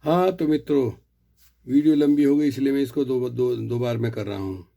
हाँ तो मित्रों, वीडियो लंबी हो गई इसलिए मैं इसको दो बार में कर रहा हूँ।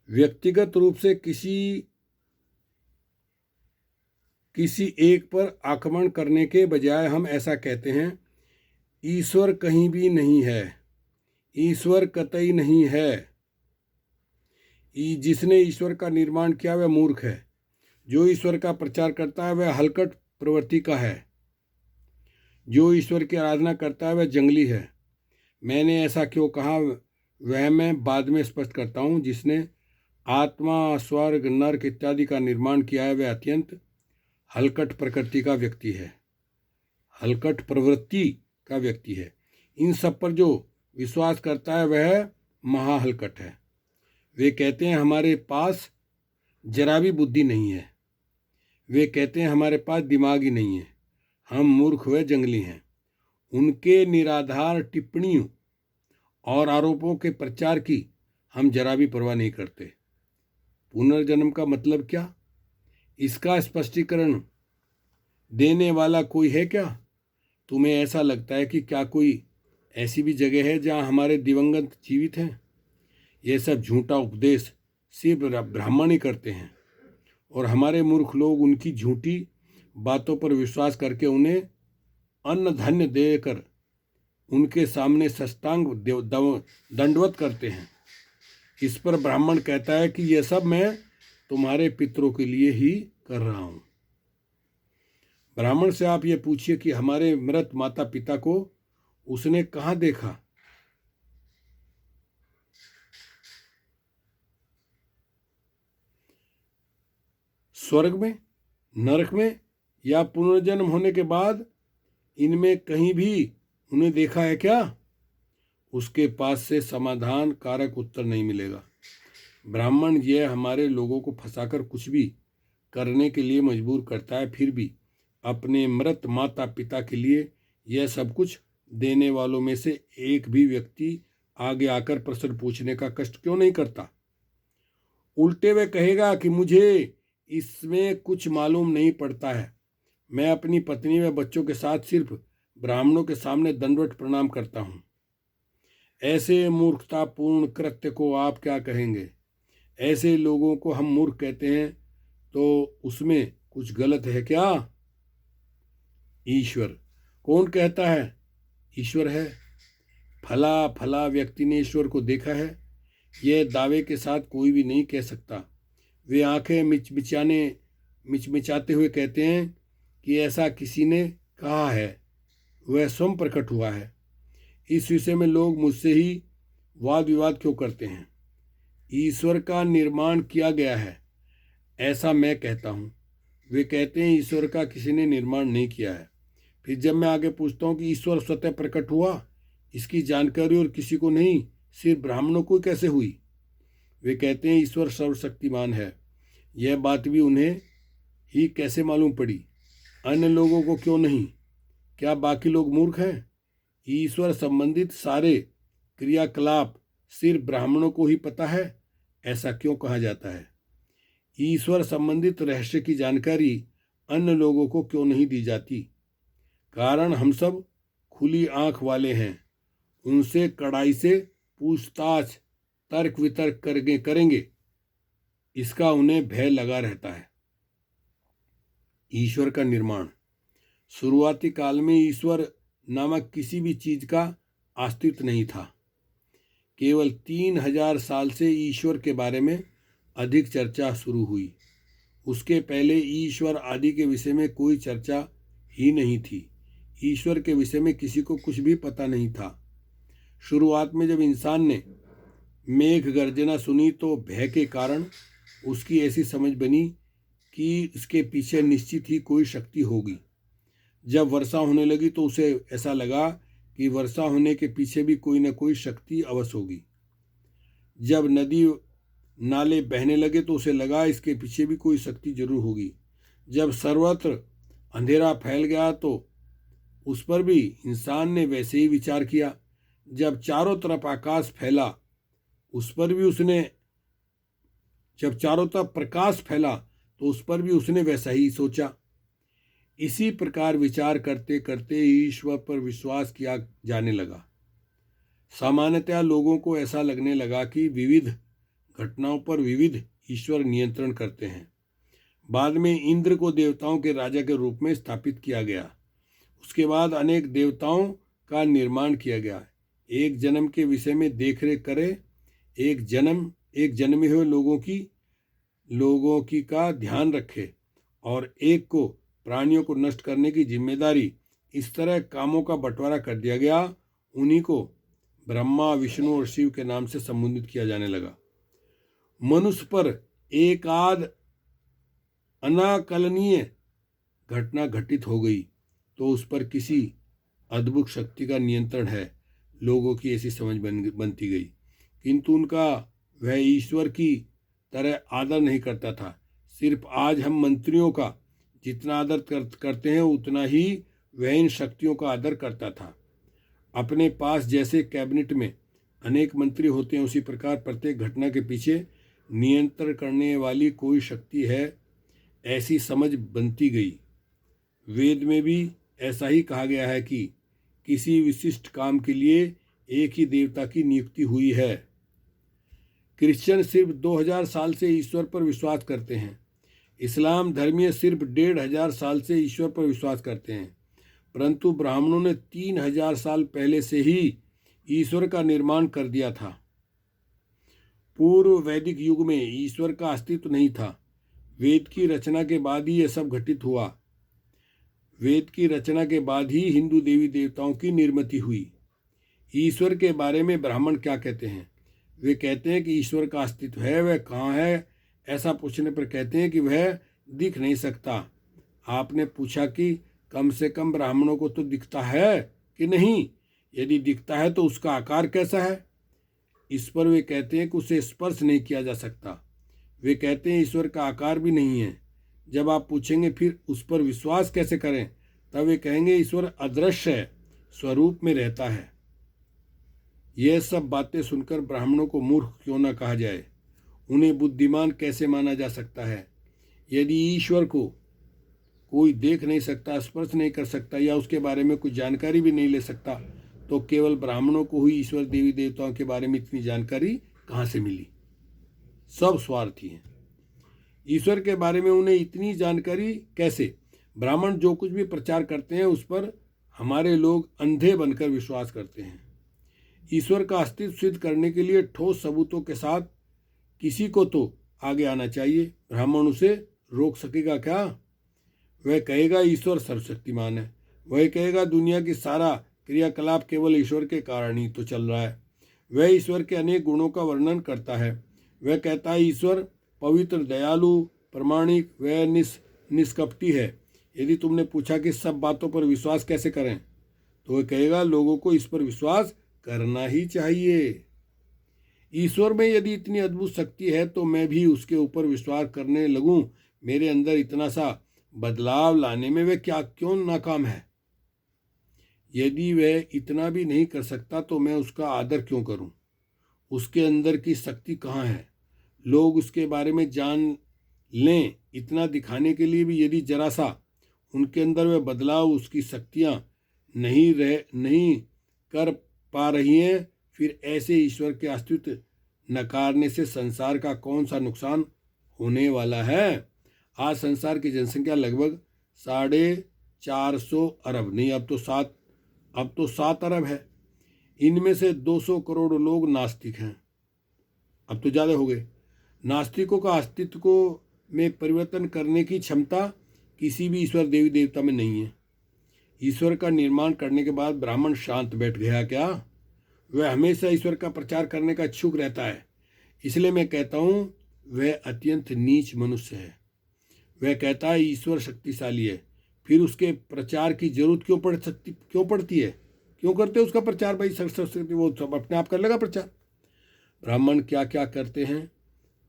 व्यक्तिगत रूप से किसी एक पर आक्रमण करने के बजाय हम ऐसा कहते हैं, ईश्वर कहीं भी नहीं है, ईश्वर कतई नहीं है। जिसने ईश्वर का निर्माण किया वह मूर्ख है। जो ईश्वर का प्रचार करता है वह हलकट प्रवृत्ति का है। जो ईश्वर की आराधना करता है वह जंगली है। मैंने ऐसा क्यों कहा वह मैं बाद में स्पष्ट करता हूँ। जिसने आत्मा, स्वर्ग, नरक इत्यादि का निर्माण किया है वह अत्यंत हलकट प्रकृति का व्यक्ति है, हलकट प्रवृत्ति का व्यक्ति है। इन सब पर जो विश्वास करता है वह महाहलकट है। वे कहते हैं हमारे पास जरा भी बुद्धि नहीं है। वे कहते हैं हमारे पास दिमाग ही नहीं है। हम मूर्ख व जंगली हैं। उनके निराधार टिप्पणियों और आरोपों के प्रचार की हम जरा भी परवाह नहीं करते। पुनर्जन्म का मतलब क्या, इसका स्पष्टीकरण देने वाला कोई है क्या? तुम्हें ऐसा लगता है कि क्या कोई ऐसी भी जगह है जहां हमारे दिवंगत जीवित हैं? यह सब झूठा उपदेश सिर्फ ब्राह्मण ही करते हैं, और हमारे मूर्ख लोग उनकी झूठी बातों पर विश्वास करके उन्हें अन्न धन्य देकर उनके सामने साष्टांग दंडवत करते हैं। इस पर ब्राह्मण कहता है कि यह सब मैं तुम्हारे पितरों के लिए ही कर रहा हूं। ब्राह्मण से आप ये पूछिए कि हमारे मृत माता पिता को उसने कहाँ देखा? स्वर्ग में, नरक में, या पुनर्जन्म होने के बाद? इनमें कहीं भी उन्हें देखा है क्या? उसके पास से समाधान कारक उत्तर नहीं मिलेगा। ब्राह्मण यह हमारे लोगों को फंसाकर कुछ भी करने के लिए मजबूर करता है, फिर भी अपने मृत माता पिता के लिए यह सब कुछ देने वालों में से एक भी व्यक्ति आगे आकर प्रश्न पूछने का कष्ट क्यों नहीं करता? उल्टे वे कहेगा कि मुझे इसमें कुछ मालूम नहीं पड़ता है। मैं अपनी पत्नी व बच्चों के साथ सिर्फ ब्राह्मणों के सामने दंडवत प्रणाम करता हूँ। ऐसे मूर्खतापूर्ण कृत्य को आप क्या कहेंगे? ऐसे लोगों को हम मूर्ख कहते हैं तो उसमें कुछ गलत है क्या? ईश्वर कौन कहता है ईश्वर है? फला फला व्यक्ति ने ईश्वर को देखा है, यह दावे के साथ कोई भी नहीं कह सकता। वे आंखें मिचमिचाते हुए कहते हैं कि ऐसा किसी ने कहा है, वह स्वयं प्रकट हुआ है। इस विषय में लोग मुझसे ही वाद विवाद क्यों करते हैं? ईश्वर का निर्माण किया गया है ऐसा मैं कहता हूँ। वे कहते हैं ईश्वर का किसी ने निर्माण नहीं किया है। फिर जब मैं आगे पूछता हूँ कि ईश्वर स्वतः प्रकट हुआ, इसकी जानकारी और किसी को नहीं, सिर्फ ब्राह्मणों को कैसे हुई? वे कहते हैं ईश्वर सर्वशक्तिमान है। यह बात भी उन्हें ही कैसे मालूम पड़ी, अन्य लोगों को क्यों नहीं? क्या बाकी लोग मूर्ख हैं? ईश्वर संबंधित सारे क्रियाकलाप सिर्फ ब्राह्मणों को ही पता है, ऐसा क्यों कहा जाता है? ईश्वर संबंधित रहस्य की जानकारी अन्य लोगों को क्यों नहीं दी जाती? कारण हम सब खुली आंख वाले हैं। उनसे कड़ाई से पूछताछ, तर्क वितर्क करेंगे, इसका उन्हें भय लगा रहता है। ईश्वर का निर्माण। शुरुआती काल में ईश्वर नामक किसी भी चीज का अस्तित्व नहीं था। केवल 3000 साल से ईश्वर के बारे में अधिक चर्चा शुरू हुई। उसके पहले ईश्वर आदि के विषय में कोई चर्चा ही नहीं थी। ईश्वर के विषय में किसी को कुछ भी पता नहीं था। शुरुआत में जब इंसान ने मेघ गर्जना सुनी तो भय के कारण उसकी ऐसी समझ बनी कि उसके पीछे निश्चित ही कोई शक्ति होगी। जब वर्षा होने लगी तो उसे ऐसा लगा कि वर्षा होने के पीछे भी कोई न कोई शक्ति अवश्य होगी। जब नदी नाले बहने लगे तो उसे लगा इसके पीछे भी कोई शक्ति जरूर होगी। जब सर्वत्र अंधेरा फैल गया तो उस पर भी इंसान ने वैसे ही विचार किया। जब चारों तरफ आकाश फैला उस पर भी उसने जब चारों तरफ प्रकाश फैला तो उस पर भी उसने वैसा ही सोचा। इसी प्रकार विचार करते करते ईश्वर पर विश्वास किया जाने लगा। सामान्यतया लोगों को ऐसा लगने लगा कि विविध घटनाओं पर विविध ईश्वर नियंत्रण करते हैं। बाद में इंद्र को देवताओं के राजा के रूप में स्थापित किया गया। उसके बाद अनेक देवताओं का निर्माण किया गया। एक जन्म के विषय में देखरेख करे, एक जन्मे हुए लोगों की का ध्यान रखे और एक को प्राणियों को नष्ट करने की जिम्मेदारी, इस तरह कामों का बंटवारा कर दिया गया। उन्हीं को ब्रह्मा, विष्णु और शिव के नाम से संबोधित किया जाने लगा। मनुष्य पर एक आध अनाकलनीय घटना घटित हो गई तो उस पर किसी अद्भुत शक्ति का नियंत्रण है, लोगों की ऐसी समझ बनती गई। किंतु उनका वह ईश्वर की तरह आदर नहीं करता था। सिर्फ आज हम मंत्रियों का जितना आदर करते हैं उतना ही वह इन शक्तियों का आदर करता था। अपने पास जैसे कैबिनेट में अनेक मंत्री होते हैं, उसी प्रकार प्रत्येक घटना के पीछे नियंत्रण करने वाली कोई शक्ति है, ऐसी समझ बनती गई। वेद में भी ऐसा ही कहा गया है कि किसी विशिष्ट काम के लिए एक ही देवता की नियुक्ति हुई है। क्रिश्चियन सिर्फ 2000 साल से ईश्वर पर विश्वास करते हैं। इस्लाम धर्मीय सिर्फ 1500 साल से ईश्वर पर विश्वास करते हैं। परंतु ब्राह्मणों ने 3000 साल पहले से ही ईश्वर का निर्माण कर दिया था। पूर्व वैदिक युग में ईश्वर का अस्तित्व नहीं था। वेद की रचना के बाद ही यह सब घटित हुआ। वेद की रचना के बाद ही हिंदू देवी देवताओं की निर्मिति हुई। ईश्वर के बारे में ब्राह्मण क्या कहते हैं? वे कहते हैं कि ईश्वर का अस्तित्व है, वह कहाँ है? ऐसा पूछने पर कहते हैं कि वह दिख नहीं सकता। आपने पूछा कि कम से कम ब्राह्मणों को तो दिखता है कि नहीं? यदि दिखता है तो उसका आकार कैसा है? इस पर वे कहते हैं कि उसे स्पर्श नहीं किया जा सकता। वे कहते हैं ईश्वर का आकार भी नहीं है। जब आप पूछेंगे फिर उस पर विश्वास कैसे करें, तब वे कहेंगे ईश्वर अदृश्य है, स्वरूप में रहता है। यह सब बातें सुनकर ब्राह्मणों को मूर्ख क्यों न कहा जाए? उन्हें बुद्धिमान कैसे माना जा सकता है? यदि ईश्वर को कोई देख नहीं सकता, स्पर्श नहीं कर सकता या उसके बारे में कोई जानकारी भी नहीं ले सकता, तो केवल ब्राह्मणों को ही ईश्वर देवी देवताओं के बारे में इतनी जानकारी कहाँ से मिली? सब स्वार्थी हैं। ईश्वर के बारे में उन्हें इतनी जानकारी कैसे? ब्राह्मण जो कुछ भी प्रचार करते हैं उस पर हमारे लोग अंधे बनकर विश्वास करते हैं। ईश्वर का अस्तित्व सिद्ध करने के लिए ठोस सबूतों के साथ किसी को तो आगे आना चाहिए। ब्राह्मण उसे रोक सकेगा क्या? वह कहेगा ईश्वर सर्वशक्तिमान है। वह कहेगा दुनिया की सारा क्रियाकलाप केवल ईश्वर के कारण ही तो चल रहा है। वह ईश्वर के अनेक गुणों का वर्णन करता है। वह कहता है ईश्वर पवित्र, दयालु, प्रामाणिक, वह निष्कपटी है। यदि तुमने पूछा कि सब बातों पर विश्वास कैसे करें, तो वह कहेगा लोगों को इस पर विश्वास करना ही चाहिए। ईश्वर में यदि इतनी अद्भुत शक्ति है तो मैं भी उसके ऊपर विश्वास करने लगूं। मेरे अंदर इतना सा बदलाव लाने में वह क्यों नाकाम है? यदि वह इतना भी नहीं कर सकता तो मैं उसका आदर क्यों करूं? उसके अंदर की शक्ति कहाँ है? लोग उसके बारे में जान लें, इतना दिखाने के लिए भी यदि जरा सा उनके अंदर वह बदलाव, उसकी शक्तियाँ नहीं कर पा रही हैं, फिर ऐसे ईश्वर के अस्तित्व नकारने से संसार का कौन सा नुकसान होने वाला है? आज संसार की जनसंख्या लगभग 450 अरब नहीं, अब तो 7 अरब है। इनमें से 200 करोड़ लोग नास्तिक हैं। अब तो ज़्यादा हो गए। नास्तिकों का अस्तित्व को में परिवर्तन करने की क्षमता किसी भी ईश्वर देवी देवता में नहीं है। ईश्वर का निर्माण करने के बाद ब्राह्मण शांत बैठ गया क्या? वह हमेशा ईश्वर का प्रचार करने का इच्छुक रहता है। इसलिए मैं कहता हूँ वह अत्यंत नीच मनुष्य है। वह कहता है ईश्वर शक्तिशाली है, फिर उसके प्रचार की जरूरत क्यों पड़ती है? क्यों करते उसका प्रचार? भाई शक्ति वो सब अपने आप कर लेगा प्रचार। ब्राह्मण क्या क्या करते हैं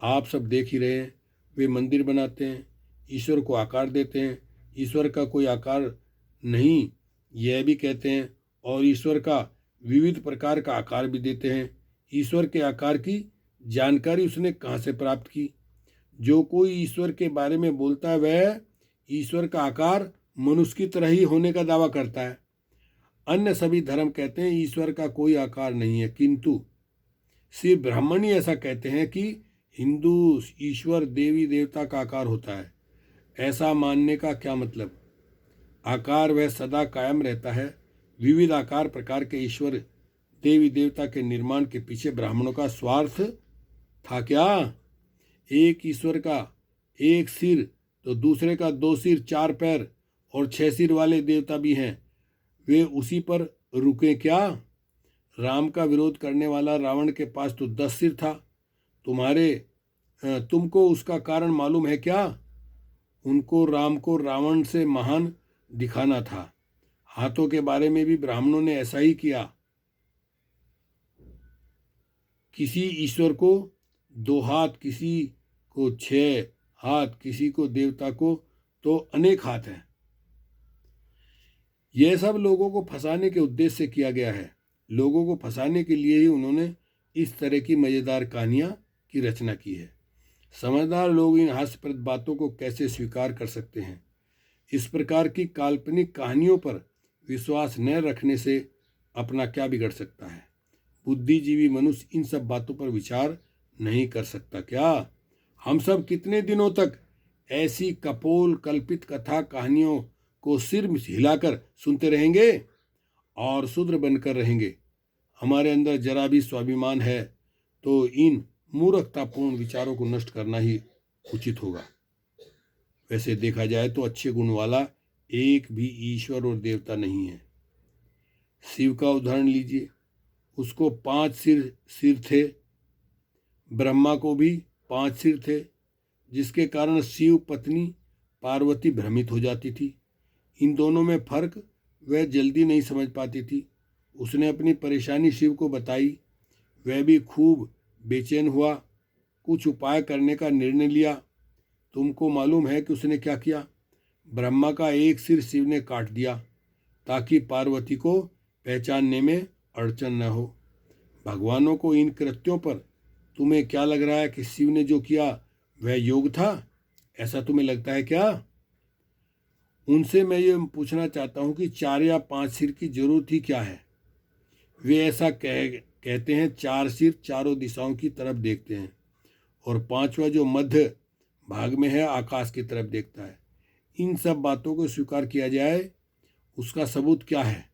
आप सब देख ही रहे हैं। वे मंदिर बनाते हैं, ईश्वर को आकार देते हैं, ईश्वर का कोई आकार नहीं यह भी कहते हैं, और ईश्वर का विविध प्रकार का आकार भी देते हैं। ईश्वर के आकार की जानकारी उसने कहाँ से प्राप्त की? जो कोई ईश्वर के बारे में बोलता है वह ईश्वर का आकार मनुष्य की तरह ही होने का दावा करता है। अन्य सभी धर्म कहते हैं ईश्वर का कोई आकार नहीं है, किंतु सिर्फ ब्राह्मण ही ऐसा कहते हैं कि हिंदू ईश्वर देवी देवता का आकार होता है। ऐसा मानने का क्या मतलब? आकार वह सदा कायम रहता है। विविध आकार प्रकार के ईश्वर देवी देवता के निर्माण के पीछे ब्राह्मणों का स्वार्थ था क्या? एक ईश्वर का एक सिर तो दूसरे का 2 सिर 4 पैर और 6 सिर वाले देवता भी हैं, वे उसी पर रुके क्या? राम का विरोध करने वाला रावण के पास तो 10 सिर था। तुमको उसका कारण मालूम है क्या? उनको राम को रावण से महान दिखाना था। हाथों के बारे में भी ब्राह्मणों ने ऐसा ही किया। किसी ईश्वर को 2 हाथ, किसी को 6 हाथ, किसी को देवता को तो अनेक हाथ हैं। यह सब लोगों को फंसाने के उद्देश्य से किया गया है। लोगों को फंसाने के लिए ही उन्होंने इस तरह की मजेदार कहानियां की रचना की है। समझदार लोग इन हास्यप्रद बातों को कैसे स्वीकार कर सकते हैं? इस प्रकार की काल्पनिक कहानियों पर विश्वास न रखने से अपना क्या बिगड़ सकता है? बुद्धिजीवी मनुष्य इन सब बातों पर विचार नहीं कर सकता क्या? हम सब कितने दिनों तक ऐसी कपोल कल्पित कथा कहानियों को सिर हिलाकर सुनते रहेंगे और शूद्र बनकर रहेंगे? हमारे अंदर जरा भी स्वाभिमान है तो इन मूर्खतापूर्ण विचारों को नष्ट करना ही उचित होगा। वैसे देखा जाए तो अच्छे गुण वाला एक भी ईश्वर और देवता नहीं है। शिव का उदाहरण लीजिए, उसको 5 सिर थे। ब्रह्मा को भी 5 सिर थे, जिसके कारण शिव पत्नी पार्वती भ्रमित हो जाती थी। इन दोनों में फर्क वह जल्दी नहीं समझ पाती थी। उसने अपनी परेशानी शिव को बताई। वह भी खूब बेचैन हुआ, कुछ उपाय करने का निर्णय लिया। तुमको मालूम है कि उसने क्या किया? ब्रह्मा का एक सिर शिव ने काट दिया ताकि पार्वती को पहचानने में अड़चन न हो। भगवानों को इन कृत्यों पर तुम्हें क्या लग रहा है कि शिव ने जो किया वह योग था? ऐसा तुम्हें लगता है क्या? उनसे मैं ये पूछना चाहता हूँ कि 4 या 5 सिर की जरूरत ही क्या है? वे ऐसा कहते हैं 4 सिर चारों दिशाओं की तरफ देखते हैं और 5वां जो मध्य भाग में है आकाश की तरफ देखता है। इन सब बातों को स्वीकार किया जाए, उसका सबूत क्या है?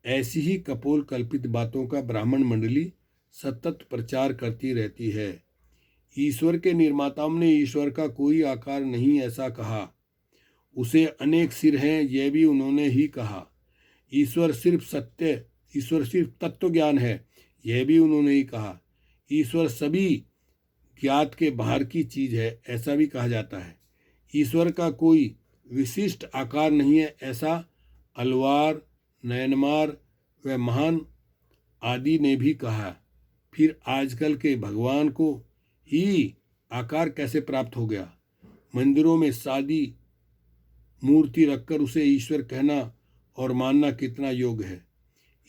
ऐसी ही कपोल कल्पित बातों का ब्राह्मण मंडली सतत प्रचार करती रहती है। ईश्वर के निर्माताओं ने ईश्वर का कोई आकार नहीं ऐसा कहा। उसे अनेक सिर हैं यह भी उन्होंने ही कहा। ईश्वर सिर्फ तत्व ज्ञान है यह भी उन्होंने ही कहा। ईश्वर सभी ज्ञात के बाहर की चीज है ऐसा भी कहा जाता है। ईश्वर का कोई विशिष्ट आकार नहीं है ऐसा अलवार, नयनमार व महान आदि ने भी कहा। फिर आजकल के भगवान को ही आकार कैसे प्राप्त हो गया? मंदिरों में सादी मूर्ति रखकर उसे ईश्वर कहना और मानना कितना योग्य है?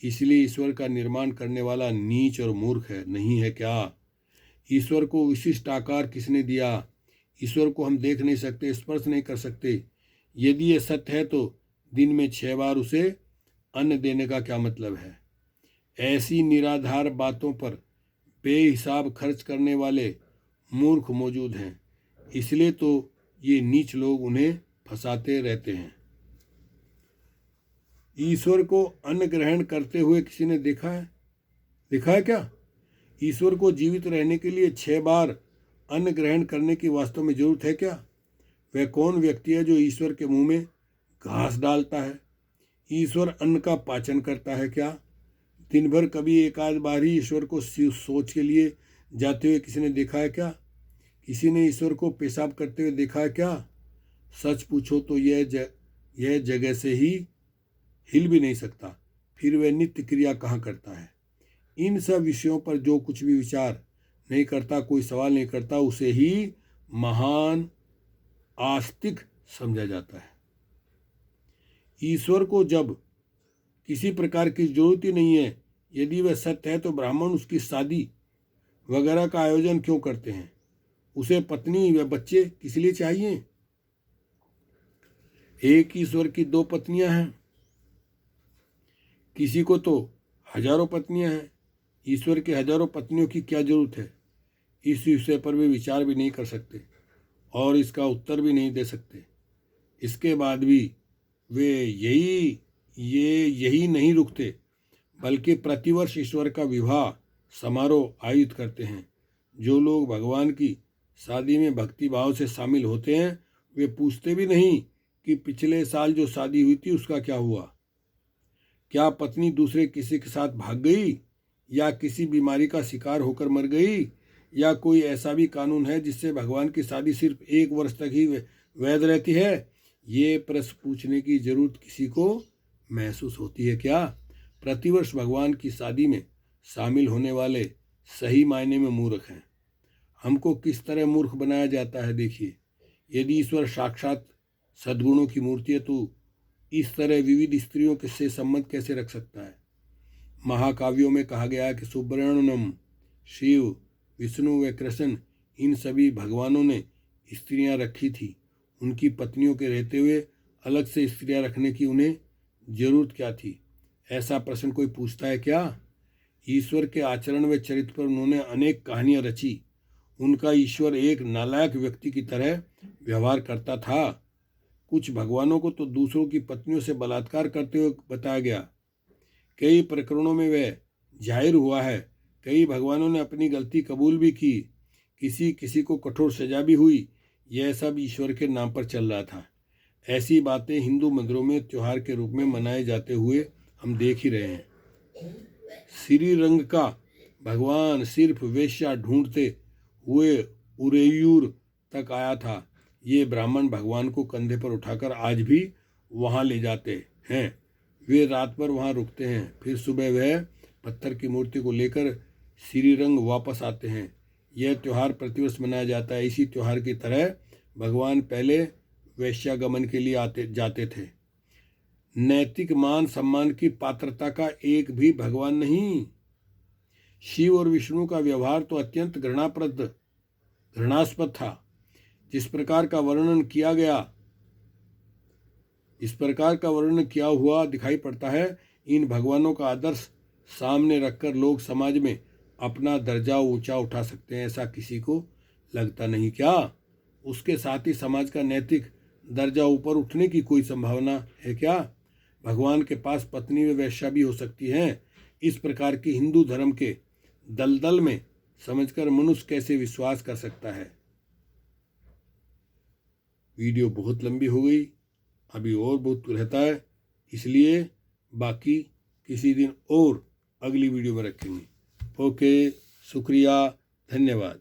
इसलिए ईश्वर का निर्माण करने वाला नीच और मूर्ख है, नहीं है क्या? ईश्वर को विशिष्ट आकार किसने दिया? ईश्वर को हम देख नहीं सकते, स्पर्श नहीं कर सकते। यदि ये सत्य है तो दिन में 6 बार उसे अन्न देने का क्या मतलब है? ऐसी निराधार बातों पर बेहिसाब खर्च करने वाले मूर्ख मौजूद हैं, इसलिए तो ये नीच लोग उन्हें फंसाते रहते हैं। ईश्वर को अन्न ग्रहण करते हुए किसी ने देखा है क्या? ईश्वर को जीवित रहने के लिए 6 बार अन्न ग्रहण करने की वास्तव में जरूरत है क्या? वह कौन व्यक्ति है जो ईश्वर के मुंह में घास डालता है? ईश्वर अन्न का पाचन करता है क्या? दिन भर कभी एक आध बार ही ईश्वर को सोच के लिए जाते हुए किसी ने देखा है क्या? किसी ने ईश्वर को पेशाब करते हुए देखा है क्या? सच पूछो तो यह जगह से ही हिल भी नहीं सकता, फिर वह नित्य क्रिया कहाँ करता है? इन सब विषयों पर जो कुछ भी विचार नहीं करता, कोई सवाल नहीं करता, उसे ही महान आस्तिक समझा जाता है। ईश्वर को जब किसी प्रकार की जरूरत ही नहीं है, यदि वह सत्य है तो ब्राह्मण उसकी शादी वगैरह का आयोजन क्यों करते हैं? उसे पत्नी व बच्चे किस लिए चाहिए? एक ईश्वर की दो पत्नियां हैं, किसी को तो हजारों पत्नियां हैं। ईश्वर के हजारों पत्नियों की क्या जरूरत है? इस विषय पर वे विचार भी नहीं कर सकते और इसका उत्तर भी नहीं दे सकते। इसके बाद भी वे यही नहीं रुकते, बल्कि प्रतिवर्ष ईश्वर का विवाह समारोह आयोजित करते हैं। जो लोग भगवान की शादी में भक्ति भाव से शामिल होते हैं, वे पूछते भी नहीं कि पिछले साल जो शादी हुई थी उसका क्या हुआ। क्या पत्नी दूसरे किसी के साथ भाग गई, या किसी बीमारी का शिकार होकर मर गई, या कोई ऐसा भी कानून है जिससे भगवान की शादी सिर्फ 1 वर्ष तक ही वैध रहती है? ये प्रश्न पूछने की जरूरत किसी को महसूस होती है क्या? प्रतिवर्ष भगवान की शादी में शामिल होने वाले सही मायने में मूर्ख हैं। हमको किस तरह मूर्ख बनाया जाता है देखिए। यदि ईश्वर साक्षात सद्गुणों की मूर्ति है तो इस तरह विविध स्त्रियों से संबंध कैसे रख सकता है? महाकाव्यों में कहा गया है कि सुब्रह्मण्यम, शिव, विष्णु व कृष्ण, इन सभी भगवानों ने स्त्रियां रखी थी। उनकी पत्नियों के रहते हुए अलग से स्त्रियां रखने की उन्हें जरूरत क्या थी? ऐसा प्रश्न कोई पूछता है क्या? ईश्वर के आचरण व चरित्र पर उन्होंने अनेक कहानियां रची। उनका ईश्वर एक नालायक व्यक्ति की तरह व्यवहार करता था। कुछ भगवानों को तो दूसरों की पत्नियों से बलात्कार करते हुए बताया गया। कई प्रकरणों में वह जाहिर हुआ है। कई भगवानों ने अपनी गलती कबूल भी की। किसी किसी को कठोर सजा भी हुई। यह सब ईश्वर के नाम पर चल रहा था। ऐसी बातें हिंदू मंदिरों में त्योहार के रूप में मनाए जाते हुए हम देख ही रहे हैं। श्रीरंग का भगवान सिर्फ वेश्या ढूंढते हुए उरेयूर तक आया था। ये ब्राह्मण भगवान को कंधे पर उठाकर आज भी वहाँ ले जाते हैं। वे रात भर वहाँ रुकते हैं, फिर सुबह वह पत्थर की मूर्ति को लेकर श्रीरंग वापस आते हैं। यह त्यौहार प्रतिवर्ष मनाया जाता है। इसी त्यौहार की तरह भगवान पहले वैश्यागमन के लिए जाते थे। नैतिक मान सम्मान की पात्रता का एक भी भगवान नहीं। शिव और विष्णु का व्यवहार तो अत्यंत घृणास्पद था। जिस प्रकार का वर्णन किया हुआ दिखाई पड़ता है, इन भगवानों का आदर्श सामने रखकर लोग समाज में अपना दर्जा ऊंचा उठा सकते हैं, ऐसा किसी को लगता नहीं क्या? उसके साथ ही समाज का नैतिक दर्जा ऊपर उठने की कोई संभावना है क्या? भगवान के पास पत्नी व वेश्या भी हो सकती हैं। इस प्रकार की हिंदू धर्म के दलदल में समझकर मनुष्य कैसे विश्वास कर सकता है? वीडियो बहुत लंबी हो गई, अभी और बहुत रहता है, इसलिए बाकी किसी दिन और अगली वीडियो में रखेंगे। ओके, शुक्रिया, धन्यवाद।